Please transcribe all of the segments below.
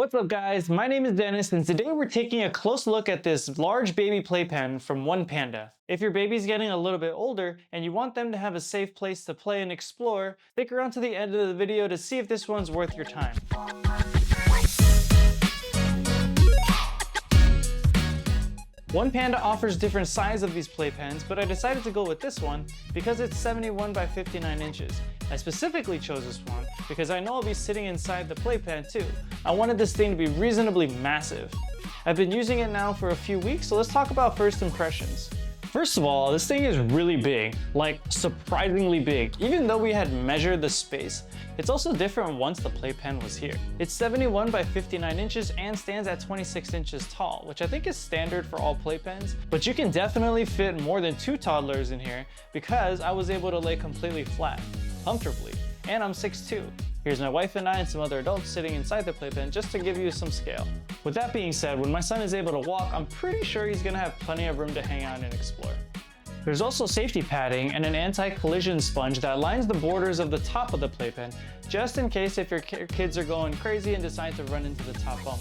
What's up guys, my name is Dennis and today we're taking a close look at this large baby playpen from OnePanda. If your baby's getting a little bit older and you want them to have a safe place to play and explore, stick around to the end of the video to see if this one's worth your time. OnePanda offers different sizes of these playpens, but I decided to go with this one because it's 71 by 59 inches. I specifically chose this one because I know I'll be sitting inside the playpen too. I wanted this thing to be reasonably massive. I've been using it now for a few weeks, so let's talk about first impressions. First of all, this thing is really big, like surprisingly big. Even though we had measured the space, it's also different once the playpen was here. It's 71 by 59 inches and stands at 26 inches tall, which I think is standard for all playpens, but you can definitely fit more than 2 toddlers in here because I was able to lay completely flat, comfortably, and I'm 6'2". Here's my wife and I and some other adults sitting inside the playpen just to give you some scale. With that being said, when my son is able to walk, I'm pretty sure he's gonna have plenty of room to hang out and explore. There's also safety padding and an anti-collision sponge that lines the borders of the top of the playpen, just in case if your kids are going crazy and decide to run into the top bumper.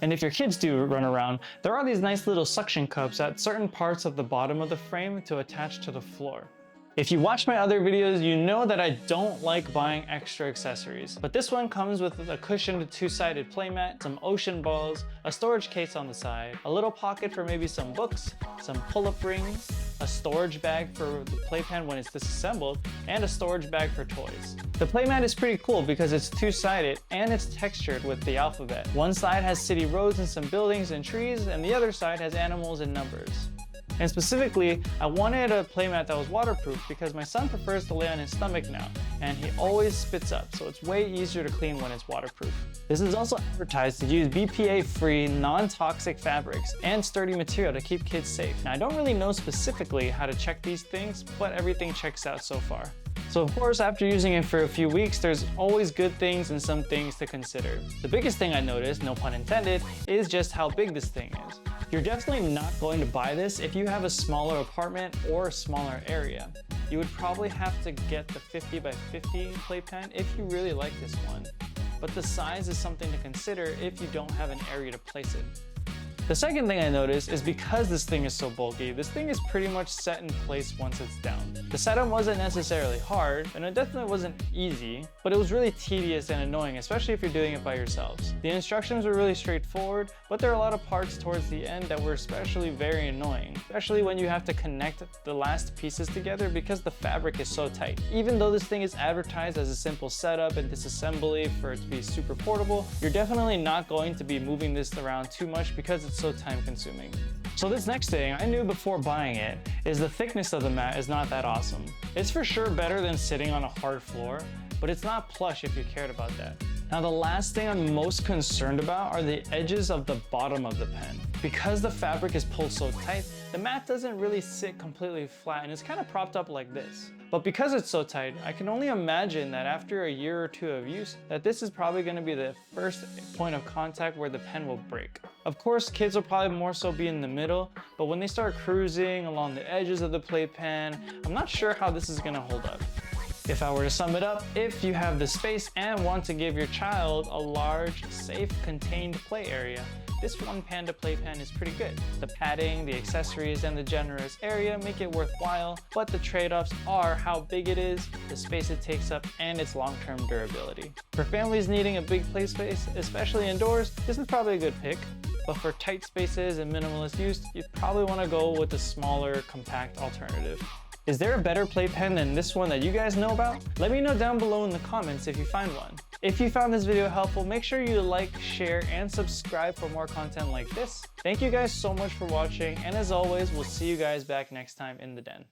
And if your kids do run around, there are these nice little suction cups at certain parts of the bottom of the frame to attach to the floor. If you watch my other videos, you know that I don't like buying extra accessories, but this one comes with a cushioned 2-sided playmat, some ocean balls, a storage case on the side, a little pocket for maybe some books, some pull-up rings, a storage bag for the playpen when it's disassembled, and a storage bag for toys. The playmat is pretty cool because it's 2-sided and it's textured with the alphabet. One side has city roads and some buildings and trees, and the other side has animals and numbers. And specifically, I wanted a playmat that was waterproof because my son prefers to lay on his stomach now, and he always spits up, so it's way easier to clean when it's waterproof. This is also advertised to use BPA-free, non-toxic fabrics and sturdy material to keep kids safe. Now, I don't really know specifically how to check these things, but everything checks out so far. So of course, after using it for a few weeks, there's always good things and some things to consider. The biggest thing I noticed, no pun intended, is just how big this thing is. You're definitely not going to buy this if you have a smaller apartment or a smaller area. You would probably have to get the 50 by 50 playpen if you really like this one. But the size is something to consider if you don't have an area to place it. The second thing I noticed is because this thing is so bulky, this thing is pretty much set in place once it's down. The setup wasn't necessarily hard, and it definitely wasn't easy, but it was really tedious and annoying, especially if you're doing it by yourselves. The instructions were really straightforward, but there are a lot of parts towards the end that were especially very annoying, especially when you have to connect the last pieces together because the fabric is so tight. Even though this thing is advertised as a simple setup and disassembly for it to be super portable, you're definitely not going to be moving this around too much because it's so time consuming. So this next thing I knew before buying it is the thickness of the mat is not that awesome. It's for sure better than sitting on a hard floor, but it's not plush if you cared about that. Now the last thing I'm most concerned about are the edges of the bottom of the pen. Because the fabric is pulled so tight, the mat doesn't really sit completely flat and it's kind of propped up like this. But because it's so tight, I can only imagine that after a year or two of use, that this is probably going to be the first point of contact where the pen will break. Of course, kids will probably more so be in the middle, but when they start cruising along the edges of the playpen, I'm not sure how this is going to hold up. If I were to sum it up, if you have the space and want to give your child a large, safe, contained play area, this OnePanda playpen is pretty good. The padding, the accessories, and the generous area make it worthwhile, but the trade-offs are how big it is, the space it takes up, and its long-term durability. For families needing a big play space, especially indoors, this is probably a good pick. But for tight spaces and minimalist use, you'd probably want to go with a smaller, compact alternative. Is there a better playpen than this one that you guys know about? Let me know down below in the comments if you find one. If you found this video helpful, make sure you like, share, and subscribe for more content like this. Thank you guys so much for watching, and as always, we'll see you guys back next time in the den.